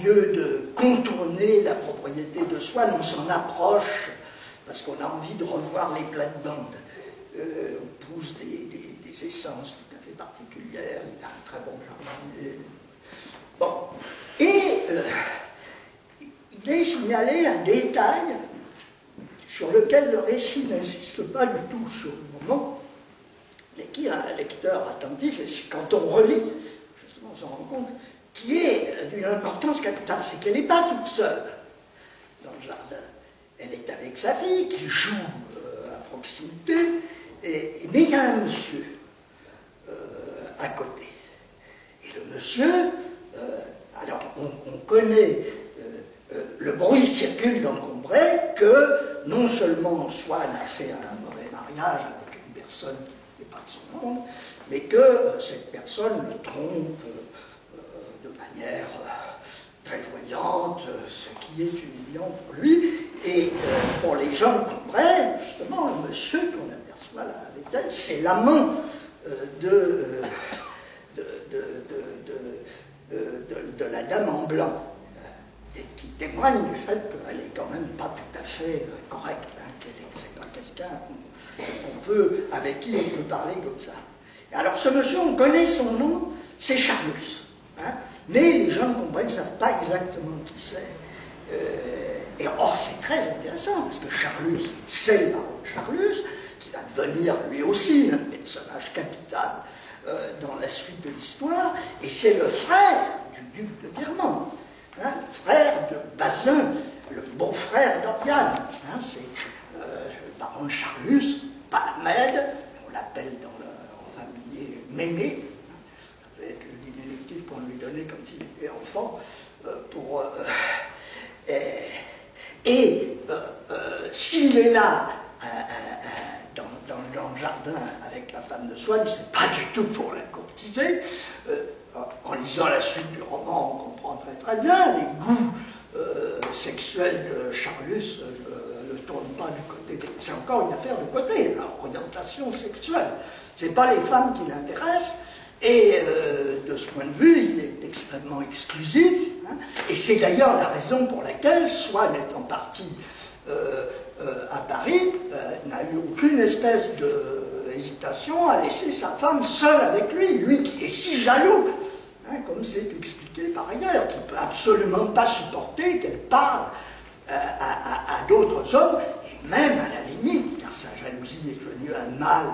lieu de contourner la propriété de Swann, on s'en approche parce qu'on a envie de revoir les plates-bandes. On pousse des essences tout à fait particulières, il a un très bon jardin. Bon. Et il est signalé un détail sur lequel le récit n'insiste pas du tout sur le moment, mais qui a un lecteur attentif, et quand on relit, justement on s'en rend compte, qui est d'une importance capitale, c'est qu'elle n'est pas toute seule dans le jardin. Elle est avec sa fille, qui joue à proximité, mais il y a un monsieur à côté. Et le monsieur, alors on connaît, le bruit circule dans Combray que non seulement Swann a fait un mauvais mariage avec une personne qui n'est pas de son monde, mais que cette personne le trompe de manière très voyante, ce qui est humiliant pour lui. Et pour les gens de Combray, justement, le monsieur qu'on aperçoit là avec elle, c'est l'amant de la dame en blanc, et qui témoigne du fait qu'elle est quand même pas tout à fait correcte, hein, que c'est pas quelqu'un avec qui on peut parler comme ça. Et alors ce monsieur, on connaît son nom, c'est Charlus, hein, mais les gens de Combray ne savent pas exactement qui c'est. Et or c'est très intéressant, parce que Charlus, c'est le baron de Charlus, qui va devenir lui aussi un personnage capital dans la suite de l'histoire, et c'est le frère du duc de Guermantes, hein, le frère de Bazin, le beau-frère d'Oriane, hein, c'est le baron de Charlus, Palamède, on l'appelle en familier Mémé, hein, ça peut être le diminutif qu'on lui donnait quand il était enfant, s'il est là dans le jardin avec la femme de Swann, c'est pas du tout pour la courtiser. En lisant la suite du roman, on comprend très très bien les goûts sexuels de Charlus ne tournent pas du côté. C'est encore une affaire de côté, l'orientation sexuelle. C'est pas les femmes qui l'intéressent. Et de ce point de vue, il est extrêmement exclusif. Hein, et c'est d'ailleurs la raison pour laquelle Swann étant parti à Paris, n'a eu aucune espèce d'hésitation à laisser sa femme seule avec lui, lui qui est si jaloux, hein, comme c'est expliqué par ailleurs, qui ne peut absolument pas supporter qu'elle parle à d'autres hommes, et même à la limite, car sa jalousie est devenue un mal,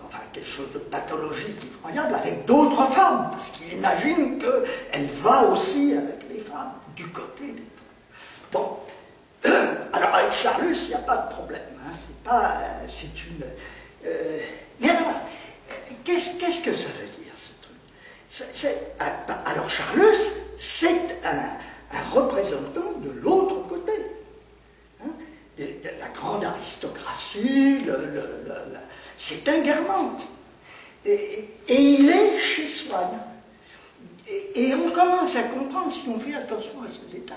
enfin quelque chose de pathologique, effroyable, avec d'autres femmes, parce qu'il imagine qu'elle va aussi avec les femmes, du côté des femmes. Bon. Alors avec Charlus, il n'y a pas de problème. Hein, c'est une. Mais alors, qu'est-ce que ça veut dire ce truc? Alors Charlus, c'est un représentant de l'autre côté, hein, de la grande aristocratie. C'est un Guermantes. Et il est chez Swann. Et on commence à comprendre, si on fait attention à ce détail,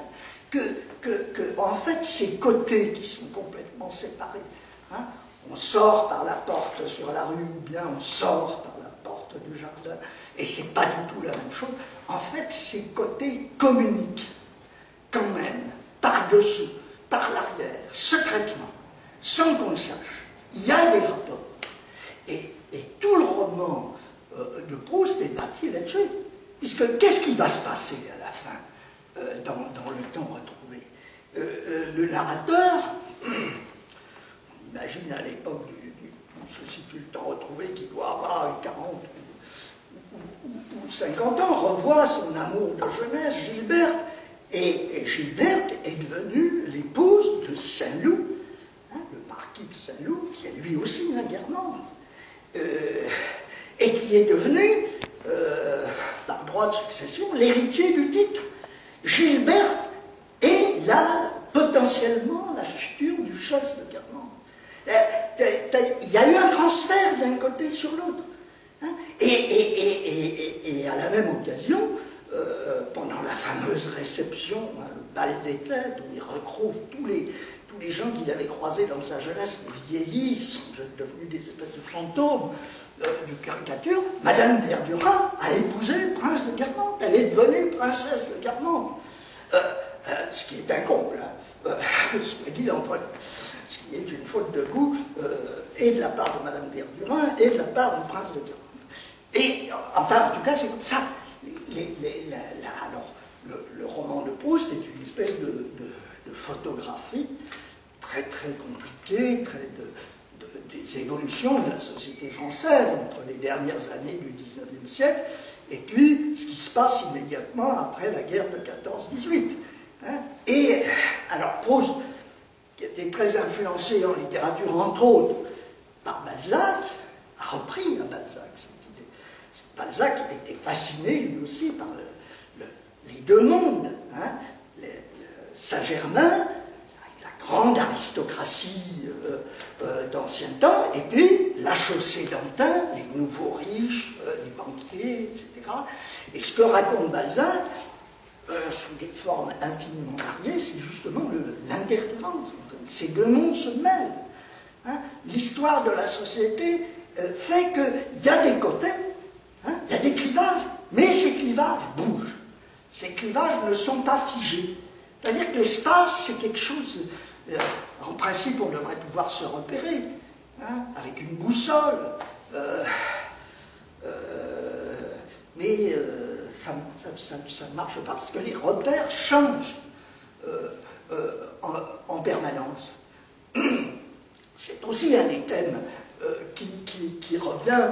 en fait, ces côtés qui sont complètement séparés, hein, on sort par la porte sur la rue, ou bien on sort par la porte du jardin, et c'est pas du tout la même chose. En fait, ces côtés communiquent, quand même, par-dessous, par l'arrière, secrètement, sans qu'on le sache. Il y a des rapports. Et tout le roman de Proust est bâti là-dessus. Puisque qu'est-ce qui va se passer à la fin dans le temps retrouvé? Le narrateur, on imagine à l'époque où se situe le temps retrouvé, qui doit avoir 40 ou 50 ans, revoit son amour de jeunesse, Gilberte, et Gilberte est devenue l'épouse de Saint-Loup, hein, le marquis de Saint-Loup, qui est lui aussi un Guermantes, et qui est devenu, par droit de succession, l'héritier du titre. Gilberte est là, potentiellement, la future duchesse de Guermantes. Il y a eu un transfert d'un côté sur l'autre. Hein, et à la même occasion, pendant la fameuse réception, hein, le bal des têtes, où il retrouve tous les gens qu'il avait croisés dans sa jeunesse, vieillis, sont devenus des espèces de fantômes du caricature, Madame Verdurin a épousé le prince de Guermantes. Elle est devenue princesse de Guermantes. Ce qui est un comble, hein. Ce dit entre ce qui est une faute de goût, et de la part de Madame Verdurin, et de la part du prince de Guermantes. Et, enfin, en tout cas, c'est comme ça. Alors, le roman de Proust est une espèce de photographie très très compliquée, des évolutions de la société française entre les dernières années du XIXe siècle et puis ce qui se passe immédiatement après la guerre de 14-18. Hein. Et alors Proust, qui était très influencé en littérature, entre autres, par Balzac, a repris à Balzac. Balzac était fasciné lui aussi par les deux mondes, hein, Saint-Germain, la grande aristocratie d'ancien temps, et puis la chaussée d'Antin, les nouveaux riches, les banquiers, etc. Et ce que raconte Balzac, sous des formes infiniment variées, c'est justement l'interférence. Ces deux mondes se mêlent. Hein. L'histoire de la société fait qu'il y a des côtés, hein, il y a des clivages, mais ces clivages bougent. Ces clivages ne sont pas figés. C'est-à-dire que l'espace, c'est quelque chose... en principe, on devrait pouvoir se repérer, hein, avec une boussole. Mais ça ne marche pas parce que les repères changent en permanence. C'est aussi un des thèmes qui revient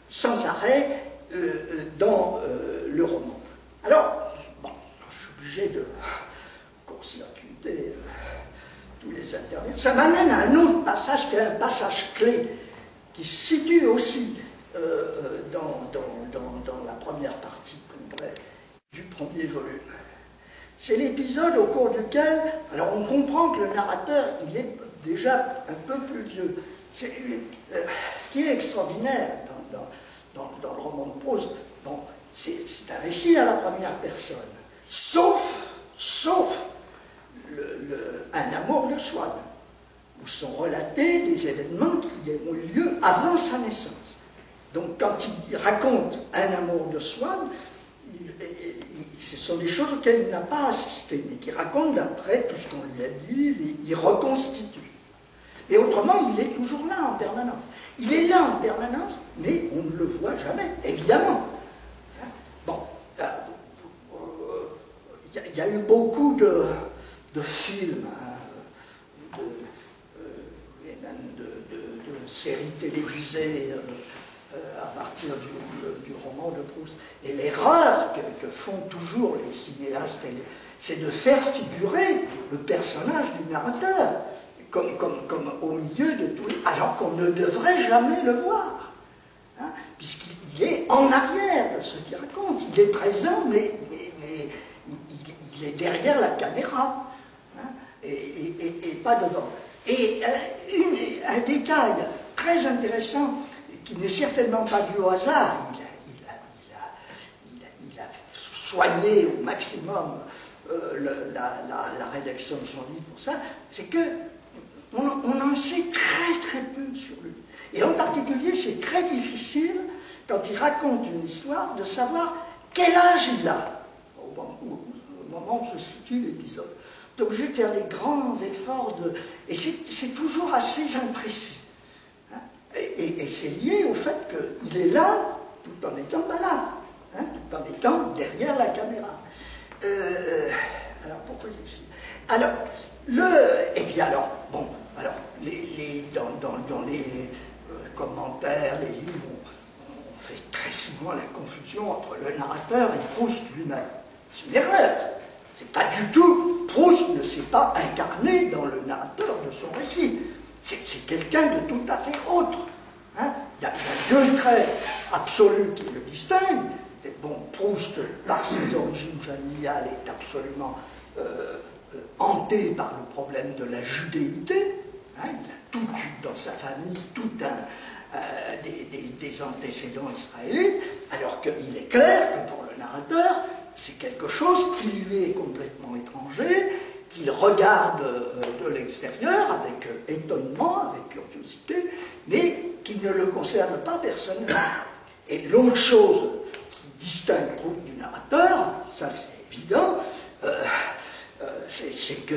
sans arrêt dans le roman. Alors, bon, je suis obligé de court-circuiter tous les intermèdes. Ça m'amène à un autre passage qui est un passage clé, qui se situe aussi dans la première partie du premier volume. C'est l'épisode au cours duquel, alors on comprend que le narrateur, il est déjà un peu plus vieux. Ce qui est extraordinaire dans le roman de Proust, bon, c'est un récit à la première personne, sauf un amour de Swann, où sont relatés des événements qui ont eu lieu avant sa naissance. Donc quand il raconte un amour de Swann, ce sont des choses auxquelles il n'a pas assisté, mais qu'il raconte d'après tout ce qu'on lui a dit, il reconstitue. Et autrement, il est toujours là en permanence. Il est là en permanence, mais on ne le voit jamais, évidemment. Bon, il y a eu beaucoup de films, et même de séries télévisées à partir du roman de Proust. Et l'erreur que font toujours les cinéastes, c'est de faire figurer le personnage du narrateur comme au milieu de tout, alors qu'on ne devrait jamais le voir, hein, puisqu'il est en arrière de ce qu'il raconte. Il est présent, mais il est derrière la caméra, hein, et pas devant. Et un détail très intéressant, qui n'est certainement pas dû au hasard, il a soigné au maximum la rédaction de son livre pour ça, c'est que on en sait très peu sur lui. Et en particulier, c'est très difficile, quand il raconte une histoire, de savoir quel âge il a au moment où se situe l'épisode. On est obligé de faire des grands efforts et c'est toujours assez imprécis. Hein. Et c'est lié au fait qu'il est là, tout en étant pas là, hein, tout en étant derrière la caméra. Alors, pourquoi c'est... Alors, et puis alors, bon, alors, dans les commentaires, les livres, on fait très souvent la confusion entre le narrateur et Proust lui-même. C'est une erreur. C'est pas du tout, Proust ne s'est pas incarné dans le narrateur de son récit. C'est quelqu'un de tout à fait autre. Hein. Il y a deux traits absolus qui le distinguent. Bon, Proust, par ses origines familiales, est absolument hanté par le problème de la judéité. Hein, il a tout eu dans sa famille, des antécédents israélites, alors qu'il est clair que pour le narrateur, c'est quelque chose qui lui est complètement étranger, qu'il regarde de l'extérieur avec étonnement, avec curiosité, mais qui ne le concerne pas personnellement. Et l'autre chose qui distingue Proust du narrateur, ça c'est évident, c'est que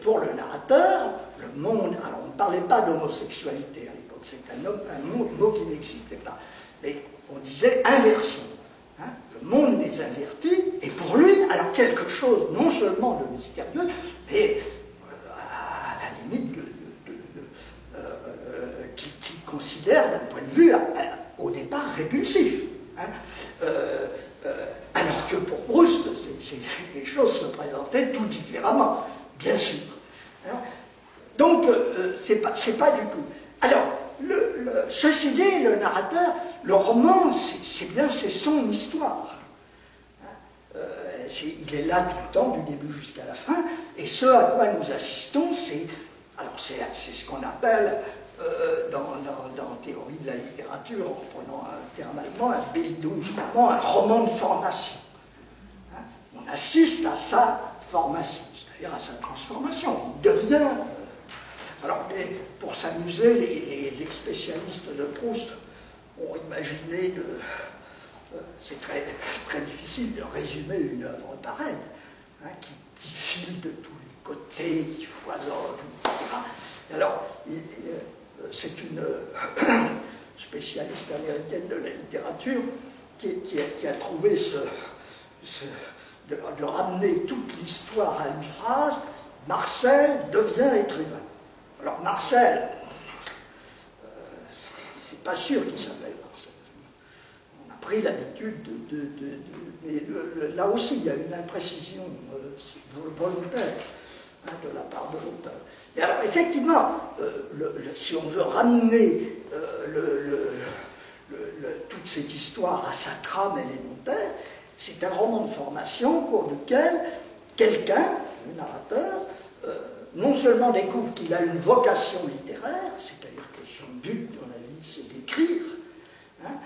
pour le narrateur, le monde, alors on ne parlait pas d'homosexualité à l'époque, c'est un mot qui n'existait pas, mais on disait inversion. Hein, le monde des invertis est pour lui alors quelque chose non seulement de mystérieux, mais à la limite qui considère d'un point de vue au départ répulsif. Hein, alors que pour Proust, les choses se présentaient tout différemment, bien sûr. Hein. Donc, c'est pas du tout. Alors, ceci dit, le narrateur, le roman, c'est son histoire. Hein. Il est là tout le temps, du début jusqu'à la fin, et ce à quoi nous assistons, c'est ce qu'on appelle, dans théorie de la littérature, en reprenant un terme allemand, un Bildungsroman, un roman de formation. Hein. On assiste à sa formation, c'est-à-dire à sa transformation. On devient... alors, pour s'amuser, les spécialistes de Proust ont imaginé c'est très, très difficile de résumer une œuvre pareille, hein, qui file de tous les côtés, qui foisonne, etc. Alors, c'est une spécialiste américaine de la littérature qui a trouvé de ramener toute l'histoire à une phrase: Marcel devient écrivain. Alors Marcel, c'est pas sûr qu'il s'appelle Marcel. On a pris l'habitude mais là aussi il y a une imprécision volontaire, hein, de la part de l'auteur. Et alors effectivement, si on veut ramener toute cette histoire à sa trame élémentaire, c'est un roman de formation au cours duquel quelqu'un, le narrateur, non seulement découvre qu'il a une vocation littéraire, c'est-à-dire que son but dans la vie c'est d'écrire, hein,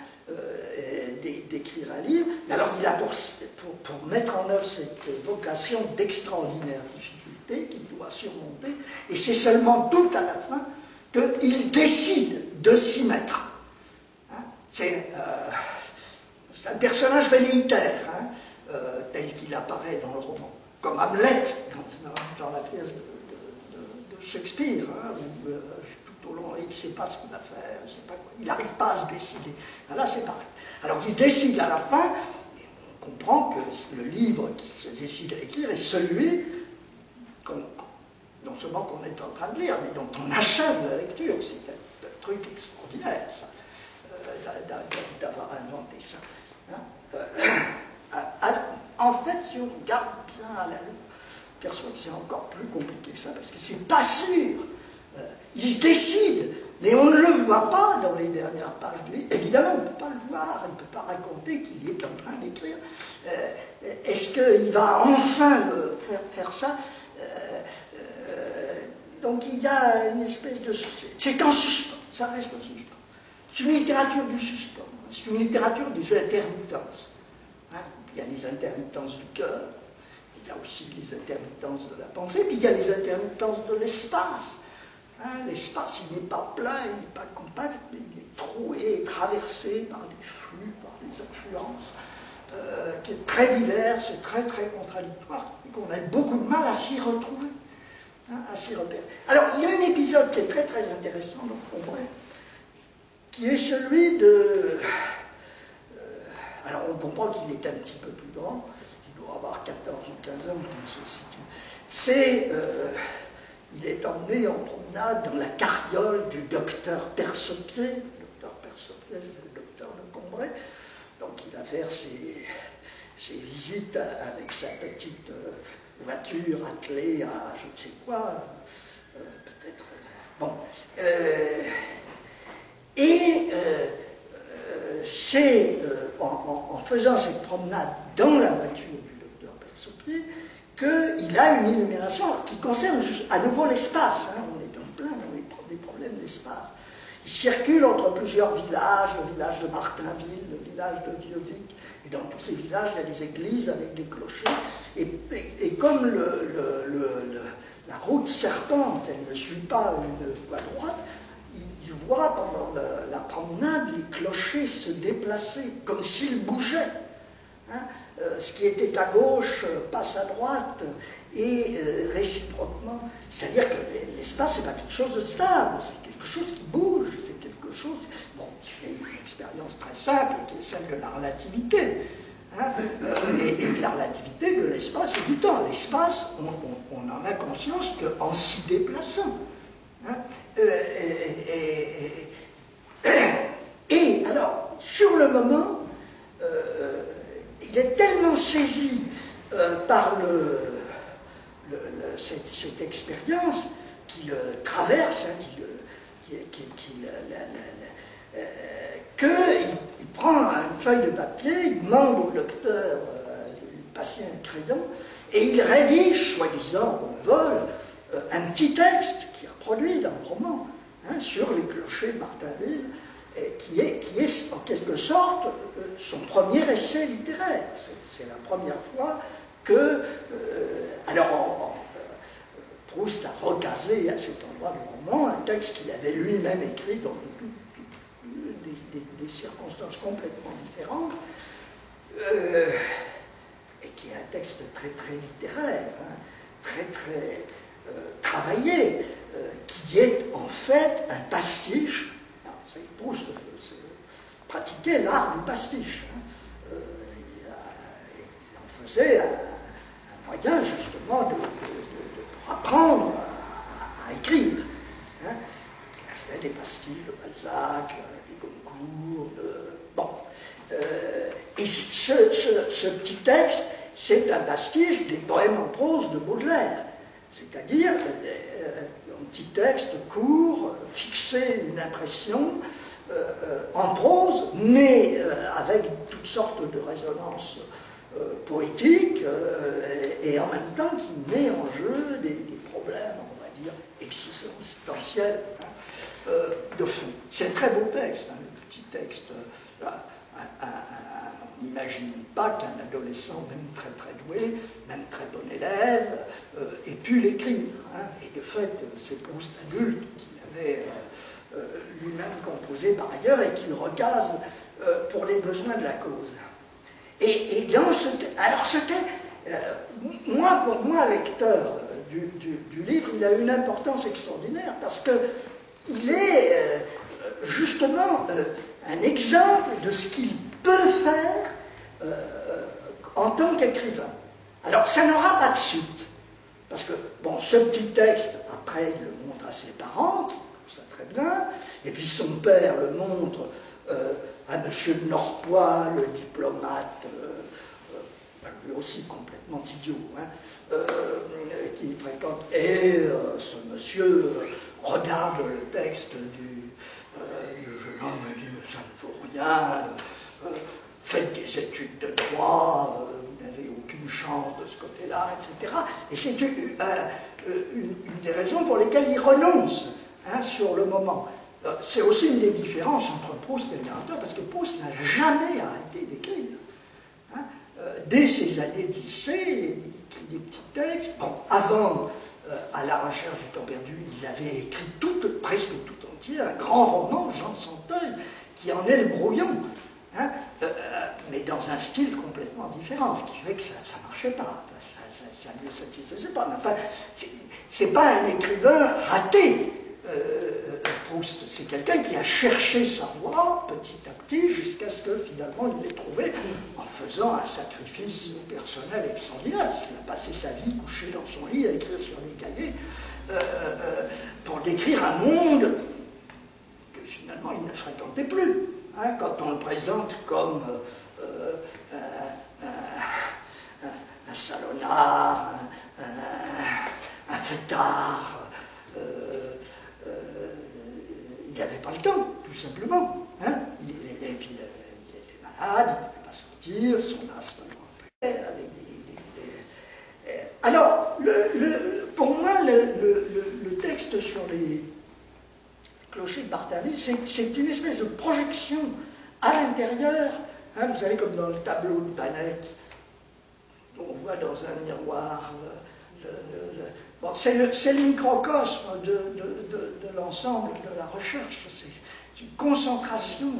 d'écrire un livre, mais alors il a pour mettre en œuvre cette vocation d'extraordinaire difficulté qu'il doit surmonter, et c'est seulement tout à la fin qu'il décide de s'y mettre. Hein, c'est un personnage velléitaire, hein, tel qu'il apparaît dans le roman, comme Hamlet dans la pièce de Shakespeare, hein, où, tout au long, il ne sait pas ce qu'il va faire, il n'arrive pas à se décider. Là, c'est pareil. Alors qu'il se décide à la fin, et on comprend que le livre qu'il se décide à écrire est celui, non seulement qu'on est en train de lire, mais dont on achève la lecture. C'est un truc extraordinaire, ça, d'avoir inventé ça. Hein. En fait, si on regarde bien à la loupe, on perçoit que c'est encore plus compliqué que ça, parce que c'est pas sûr. Il se décide, mais on ne le voit pas dans les dernières pages du livre. Évidemment, on ne peut pas le voir, il ne peut pas raconter qu'il est en train d'écrire. Est-ce qu'il va enfin faire ça? Donc il y a une espèce de... C'est en suspens, ça reste en suspens. C'est une littérature du suspens, c'est une littérature des intermittences. Hein, il y a les intermittences du cœur, il y a aussi les intermittences de la pensée, puis il y a les intermittences de l'espace. Hein, l'espace, il n'est pas plein, il n'est pas compact, mais il est troué, traversé par des flux, par des influences, qui est très diverses et très très contradictoires, et qu'on a beaucoup de mal à s'y retrouver, hein, à s'y repérer. Alors, il y a un épisode qui est très très intéressant dans Combray, qui est celui de... alors, on comprend qu'il est un petit peu plus grand, il doit avoir 14 ou 15 ans quand il se situe. C'est... il est emmené en promenade dans la carriole du docteur Percepied. Le docteur Percepied, c'est le docteur de Combray. Donc il va faire ses visites avec sa petite voiture attelée à je ne sais quoi, peut-être... bon. C'est en faisant cette promenade dans la voiture du docteur Percepied qu'il a une illumination qui concerne à nouveau l'espace. Hein. On est en plein dans des problèmes d'espace. Il circule entre plusieurs villages, le village de Martinville, le village de Vieux-Vic, et dans tous ces villages, il y a des églises avec des clochers. Et comme la route serpente, elle ne suit pas une voie droite, il voit pendant la promenade les clochers se déplacer, comme s'ils bougeaient. Hein. ce qui était à gauche passe à droite, et réciproquement. C'est-à-dire que l'espace, c'est pas quelque chose de stable, c'est quelque chose qui bouge, c'est quelque chose... Bon, il y a une expérience très simple qui est celle de la relativité. Hein, et de la relativité de l'espace et du temps. L'espace, on en a conscience qu'en s'y déplaçant. Hein, et alors, sur le moment, il est tellement saisi par cette expérience qu'il traverse, hein, qu'il prend une feuille de papier, il demande au lecteur de lui passer un crayon, et il rédige, soi-disant au vol, un petit texte qui est reproduit dans le roman, hein, sur les clochers de Martainville, qui est en quelque sorte son premier essai littéraire. C'est la première fois que... Proust a recasé à cet endroit du roman un texte qu'il avait lui-même écrit dans des circonstances complètement différentes, et qui est un texte très très littéraire, hein, très très travaillé, qui est en fait un pastiche. Proust pratiquait l'art du pastiche. Hein. Il en faisait un moyen justement de apprendre à écrire. Hein. Il a fait des pastiches de Balzac, des Goncourt, bon. Et ce petit texte, c'est un pastiche des poèmes en prose de Baudelaire. C'est-à-dire un petit texte court, fixer une impression en prose, mais avec toutes sortes de résonances poétiques, et en même temps qui met en jeu des problèmes, on va dire, existentiels, hein, de fond. C'est un très beau texte, hein, le petit texte. On n'imagine pas qu'un adolescent, même très très doué, même très bon élève, ait pu l'écrire. Hein. Et de fait, c'est Proust adulte qu'il avait lui-même composé par ailleurs et qu'il recase pour les besoins de la cause. Et dans ce... Alors c'était... pour moi, lecteur du livre, il a une importance extraordinaire parce qu'il est justement un exemple de ce qu'il peut faire en tant qu'écrivain. Alors, ça n'aura pas de suite. Parce que, bon, ce petit texte, après, il le montre à ses parents, qui trouvent ça très bien, et puis son père le montre à M. de Norpois, le diplomate, lui aussi complètement idiot, hein, qui fréquente. Et ce monsieur regarde le texte du jeune homme et dit « mais ça ne vaut rien, faites des études de droit, vous n'avez aucune chance de ce côté-là, etc. » Et c'est une des raisons pour lesquelles il renonce, hein, sur le moment. C'est aussi une des différences entre Proust et le narrateur, parce que Proust n'a jamais arrêté d'écrire. Hein. Dès ses années de lycée, il écrit des petits textes. Bon, avant, à la recherche du temps perdu, il avait écrit presque tout entier, un grand roman, Jean de Santeuil, qui en est le brouillon, hein, mais dans un style complètement différent, ce qui fait que ça ne marchait pas, ça ne le satisfaisait pas. Mais enfin, c'est pas un écrivain raté, Proust, c'est quelqu'un qui a cherché sa voie petit à petit jusqu'à ce que finalement il l'ait trouvé en faisant un sacrifice personnel extraordinaire, parce qu'il a passé sa vie couché dans son lit à écrire sur des cahiers pour décrire un monde que finalement il ne fréquentait plus. Hein, quand on le présente comme un salonnard, un fêtard, il n'avait pas le temps, tout simplement. Hein. Et puis il était malade, il ne pouvait pas sortir, son asthme alors, pour moi, le texte sur les clochers de Martainville, c'est une espèce de projection à l'intérieur, hein, vous savez, comme dans le tableau de Banach, on voit dans un miroir bon, c'est le microcosme de l'ensemble de la recherche, c'est une concentration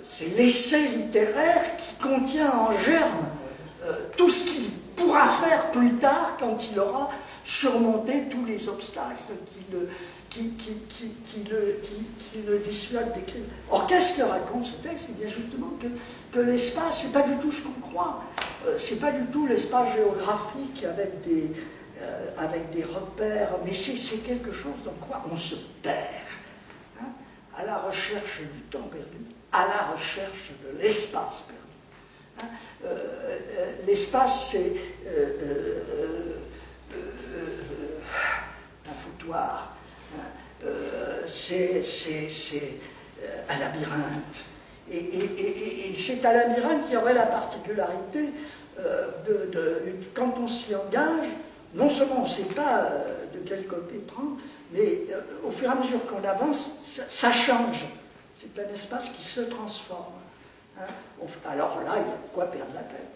c'est l'essai littéraire qui contient en germe tout ce qu'il pourra faire plus tard quand il aura surmonté tous les obstacles qui le dissuadent d'écrire. Or, qu'est-ce que raconte ce texte? C'est bien justement que l'espace, c'est pas du tout ce qu'on croit. C'est pas du tout l'espace géographique avec des repères, mais c'est quelque chose dans quoi on se perd, hein, à la recherche du temps perdu, à la recherche de l'espace perdu. Hein. L'espace, c'est un foutoir, hein. C'est un labyrinthe. Et c'est un labyrinthe qui aurait la particularité quand on s'y engage, non seulement on ne sait pas de quel côté prendre, mais au fur et à mesure qu'on avance, ça change. C'est un espace qui se transforme. Hein. Alors là, il y a de quoi perdre la tête.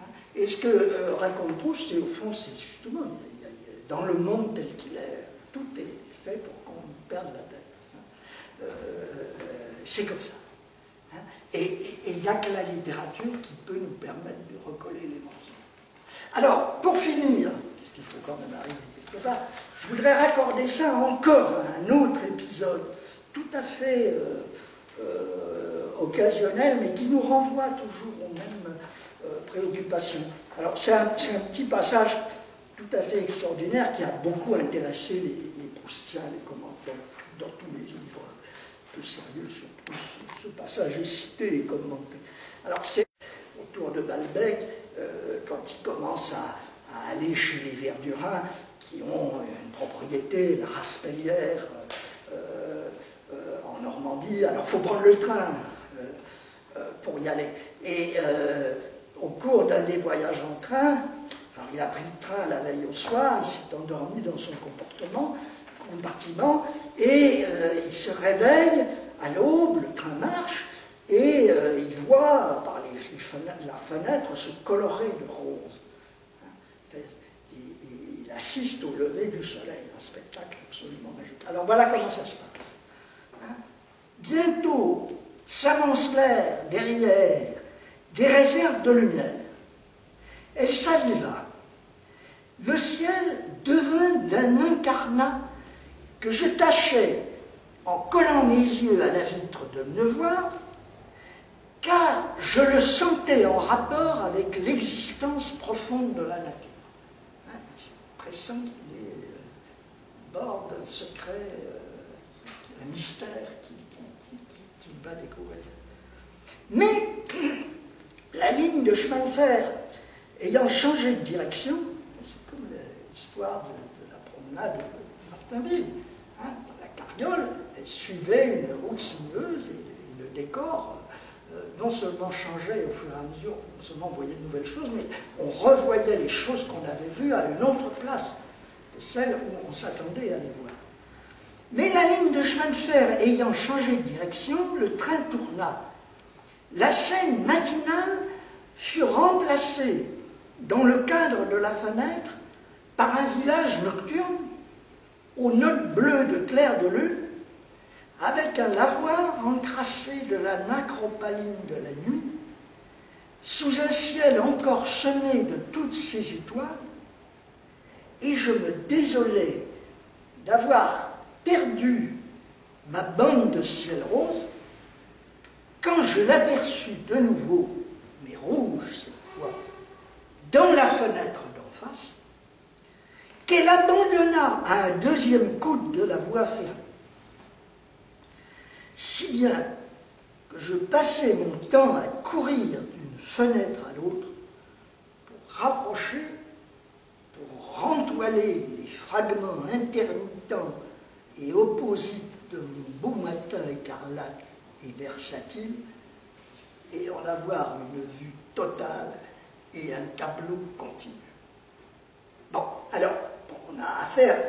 Hein. Et ce que raconte Proust, au fond, c'est justement, dans le monde tel qu'il est, tout est fait pour qu'on perde la tête. Hein. C'est comme ça. Hein. Et il n'y a que la littérature qui peut nous permettre de recoller les morceaux. Alors, pour finir, puisqu'il faut quand même arriver quelque part, je voudrais raccorder ça encore à un autre épisode tout à fait occasionnel, mais qui nous renvoie toujours aux mêmes préoccupations. Alors, c'est un petit passage tout à fait extraordinaire qui a beaucoup intéressé les Proustiens, les commentaires, dans tous les livres un peu sérieux sur Proust. Ce passage est cité et commenté. Alors, c'est autour de Balbec, quand il commence à aller chez les Verdurins, qui ont une propriété, la Raspellière, en Normandie. Alors, il faut prendre le train pour y aller. Et au cours d'un des voyages en train, alors il a pris le train la veille au soir, il s'est endormi dans son compartiment, et il se réveille à l'aube, le train marche, et il voit par la fenêtre se colorer de rose. Il assiste au lever du soleil, un spectacle absolument magique. Alors voilà comment ça se passe. Bientôt s'amoncelèrent derrière des réserves de lumière. Elle s'aviva. Le ciel devint d'un incarnat que je tâchais, en collant mes yeux à la vitre, de ne voir, car je le sentais en rapport avec l'existence profonde de la nature. C'est pressant qu'il est bord d'un secret, un mystère qu'il va découvrir. Mais la ligne de chemin de fer ayant changé de direction, c'est comme l'histoire de la promenade de Martainville, hein, dans la carriole, elle suivait une route sinueuse et le décor non seulement changeait au fur et à mesure, non seulement on voyait de nouvelles choses, mais on revoyait les choses qu'on avait vues à une autre place que celle où on s'attendait à les voir. Mais la ligne de chemin de fer ayant changé de direction, le train tourna. La scène matinale fut remplacée dans le cadre de la fenêtre par un village nocturne aux notes bleues de clair de lune, avec un lavoir encrassé de la nacre opaline de la nuit, sous un ciel encore semé de toutes ces étoiles, et je me désolais d'avoir perdu ma bande de ciel rose quand je l'aperçus de nouveau, mais rouge cette fois, dans la fenêtre d'en face, qu'elle abandonna à un deuxième coude de la voie ferrée. Si bien que je passais mon temps à courir d'une fenêtre à l'autre pour rapprocher, pour rentoiler les fragments intermittents et opposites de mon beau matin écarlate et versatile, et en avoir une vue totale et un tableau continu. Bon, alors, on a affaire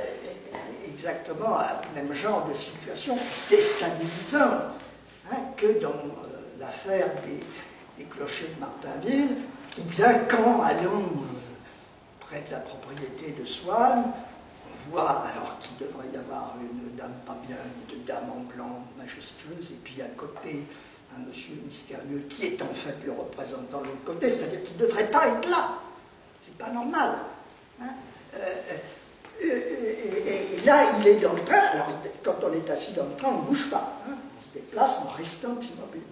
exactement à un même genre de situation déstabilisante, hein, que dans l'affaire des clochers de Martainville, ou bien quand, allant près de la propriété de Swann, on voit alors qu'il devrait y avoir une dame pas bien, une dame en blanc majestueuse, et puis à côté un monsieur mystérieux qui est en fait le représentant de l'autre côté, c'est-à-dire qu'il ne devrait pas être là. C'est pas normal. Hein. Et là, il est dans le train. Alors, quand on est assis dans le train, on ne bouge pas. Hein. On se déplace en restant immobile.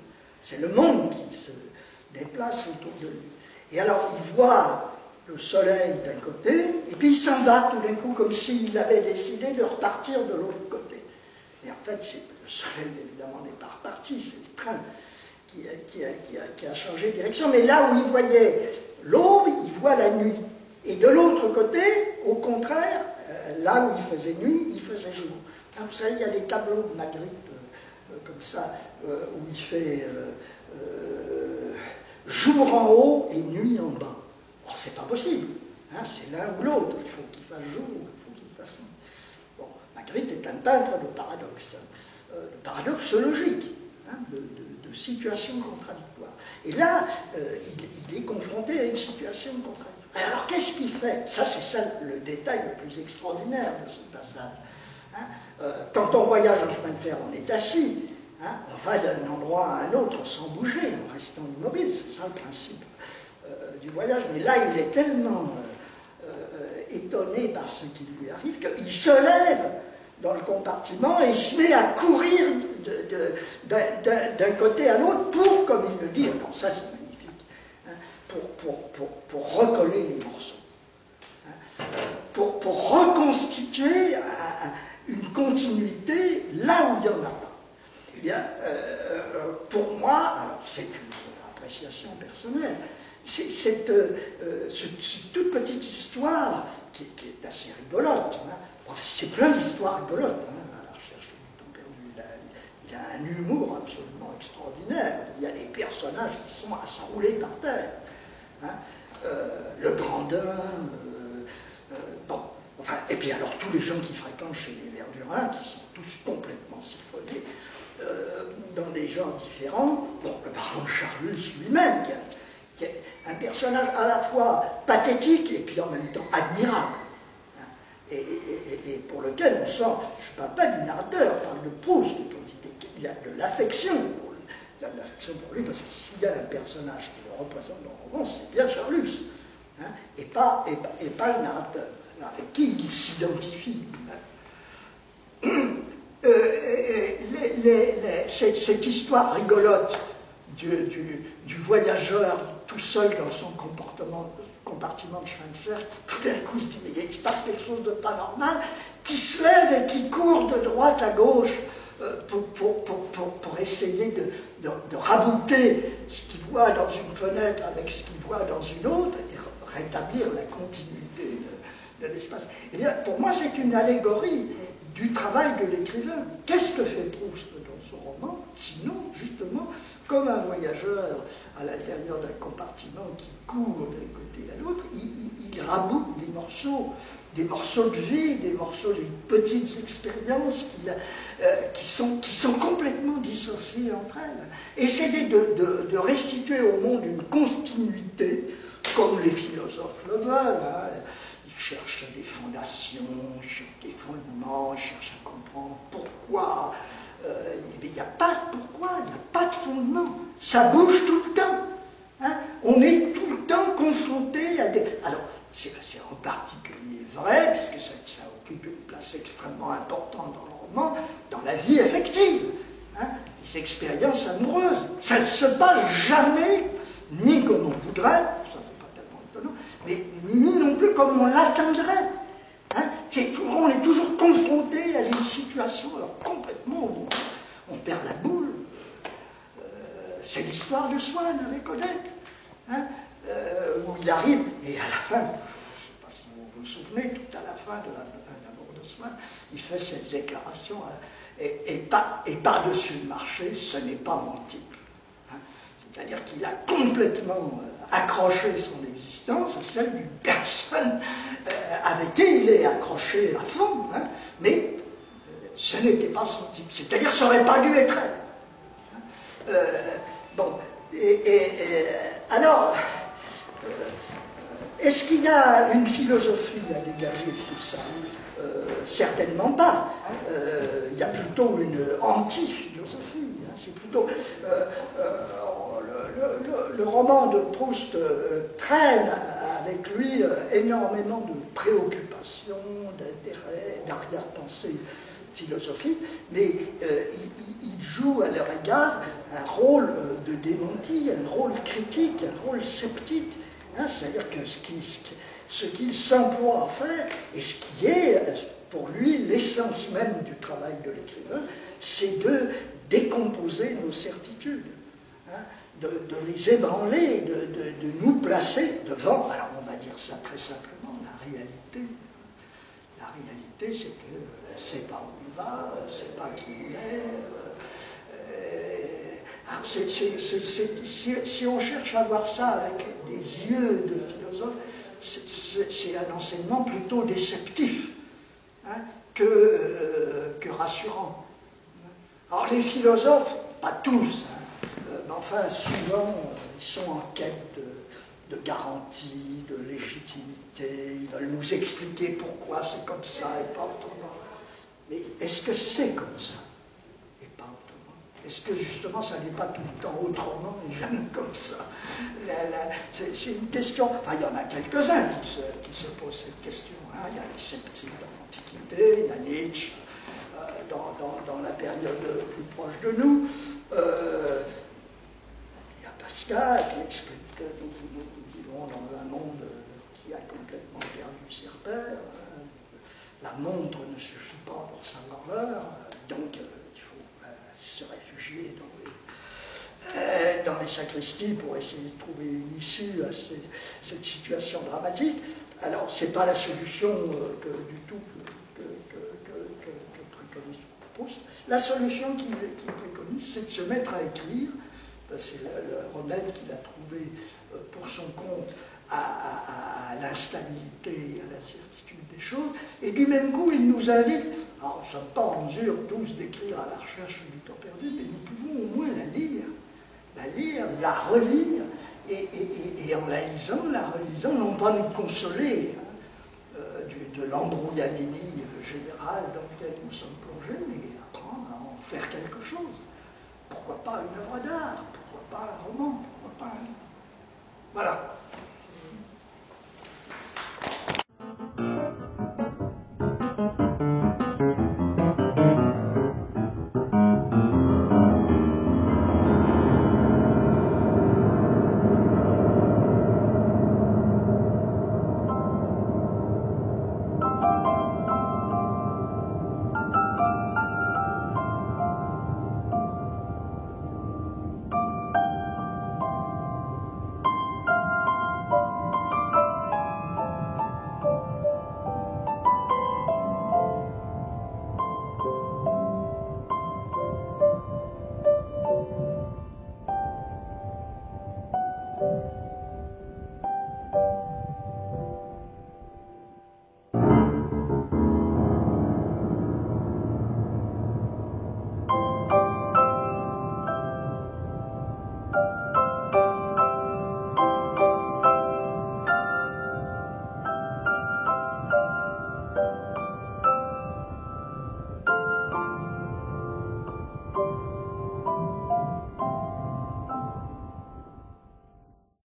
C'est le monde qui se déplace autour de lui. Et alors, il voit le soleil d'un côté, et puis il s'en va tout d'un coup, comme s'il avait décidé de repartir de l'autre côté. Et en fait, le soleil, évidemment, n'est pas reparti, c'est le train qui a changé de direction. Mais là où il voyait l'aube, il voit la nuit. Et de l'autre côté, au contraire, là où il faisait nuit, il faisait jour. Alors, vous savez, il y a des tableaux de Magritte, comme ça, où il fait jour en haut et nuit en bas. Or, c'est pas possible. Hein, c'est l'un ou l'autre. Il faut qu'il fasse jour, il faut qu'il fasse nuit. Bon, Magritte est un peintre de paradoxe. De paradoxe logique, hein, de situations contradictoires. Et là, il est confronté à une situation contradictoire. Alors, qu'est-ce qu'il fait? Ça, c'est ça le détail le plus extraordinaire de ce passage. Hein, quand on voyage en chemin de fer, on est assis. Hein, on va d'un endroit à un autre sans bouger, en restant immobile. C'est ça le principe du voyage. Mais là, il est tellement étonné par ce qui lui arrive qu'il se lève dans le compartiment et il se met à courir d'un côté à l'autre pour, comme il le dit, alors ça c'est magnifique, hein, pour recoller les morceaux, hein, pour reconstituer une continuité là où il n'y en a pas. Eh bien, pour moi, alors c'est une appréciation personnelle, cette toute petite histoire qui est assez rigolote, hein. C'est plein d'histoires rigolotes, hein, à la recherche du temps perdu. Il a un humour absolument extraordinaire. Il y a des personnages qui sont à se rouler par terre. Hein. Le Grandin, bon, enfin, et puis alors tous les gens qui fréquentent chez les Verdurins, qui sont tous complètement siphonnés dans des genres différents. Bon, le baron Charlus lui-même, qui est un personnage à la fois pathétique et puis en même temps admirable. Et pour lequel on sent, je ne parle pas du narrateur, je parle de Proust, dont il a de l'affection pour lui, parce que s'il y a un personnage qui le représente dans le roman, c'est bien Charlus, hein, et pas le narrateur, avec qui il s'identifie lui-même. Cette histoire rigolote du voyageur tout seul dans son compartiment de chemin de fer, qui tout d'un coup se dit, mais il se passe quelque chose de pas normal, qui se lève et qui court de droite à gauche pour essayer de rabouter ce qu'il voit dans une fenêtre avec ce qu'il voit dans une autre et rétablir la continuité de l'espace. Eh bien, pour moi, c'est une allégorie du travail de l'écrivain. Qu'est-ce que fait Proust dans son roman? Sinon, justement, comme un voyageur à l'intérieur d'un compartiment qui court d'un côté à l'autre, il raboute des morceaux de vie, des morceaux de petites expériences qui sont complètement dissociées entre elles. Essayer de restituer au monde une continuité, comme les philosophes le veulent, hein. Ils cherchent des fondations, ils cherchent des fondements, ils cherchent à comprendre pourquoi. Il n'y a pas de pourquoi, il n'y a pas de fondement. Ça bouge tout le temps. Hein. On est tout le temps confronté à des... Alors, c'est en particulier vrai, puisque ça occupe une place extrêmement importante dans le roman, dans la vie affective. Hein. Les expériences amoureuses. Ça ne se passe jamais, ni comme on voudrait, ça fait pas tellement étonnant, mais ni non plus comme on l'attendrait. Hein. On est toujours confronté à des situations alors, complètement où on perd la boule. C'est l'histoire de Swann avec Odette, hein, où il arrive, et à la fin, je ne sais pas si vous vous souvenez, tout à la fin de l'amour de Swann, il fait cette déclaration, et par-dessus le marché, ce n'est pas mon type. Hein. C'est-à-dire qu'il a complètement accroché son existence à celle d'une personne avec qui il est accroché à fond, hein, mais ce n'était pas son type. C'est-à-dire ça n'aurait pas dû être elle. Bon, alors, est-ce qu'il y a une philosophie à dégager de tout ça? Certainement pas. Il y a plutôt une anti-philosophie. Hein. c'est plutôt... le roman de Proust traîne avec lui énormément de préoccupations, d'intérêts, d'arrière-pensées philosophiques, mais il joue à leur égard un rôle de démenti, un rôle critique, un rôle sceptique. Hein, c'est-à-dire que ce qu'il s'emploie à faire, et ce qui est pour lui l'essence même du travail de l'écrivain, c'est de décomposer nos certitudes, hein, de les ébranler, de nous placer devant, alors on va dire ça très simplement, la réalité. La réalité, c'est que on ne sait pas où on va, on ne sait pas qui on est. Alors si on cherche à voir ça avec des yeux de philosophe, c'est un enseignement plutôt déceptif, hein, que rassurant. Alors les philosophes, pas tous, hein, mais enfin souvent, ils sont en quête de garantie, de légitimité, ils veulent nous expliquer pourquoi c'est comme ça et pas autrement. Mais est-ce que c'est comme ça et pas autrement? Est-ce que justement ça n'est pas tout le temps autrement et jamais comme ça? C'est une question, enfin il y en a quelques-uns qui se posent cette question, hein. Il y a les sceptiques dans l'Antiquité, il y a Nietzsche dans la période plus proche de nous, il y a Pascal qui explique que nous vivons dans un monde qui a complètement perdu ses repères. La montre ne suffit pas pour savoir l'heure, donc il faut se réfugier dans les sacristies pour essayer de trouver une issue à cette situation dramatique. Alors, ce n'est pas la solution du tout que préconise Proust. La solution qu'il préconise, c'est de se mettre à écrire. C'est le remède qu'il a trouvé pour son compte à l'instabilité et à l'incertitude des choses. Et du même coup, il nous invite, alors nous ne sommes pas en mesure tous d'écrire à la recherche du temps perdu, mais nous pouvons au moins la lire, la relire, et en la relisant, non pas nous consoler de l'embrouillanémie générale dans laquelle nous sommes plongés, mais apprendre à en faire quelque chose. Pourquoi pas une œuvre d'art? Pourquoi pas un roman? Pourquoi pas un... Voilà.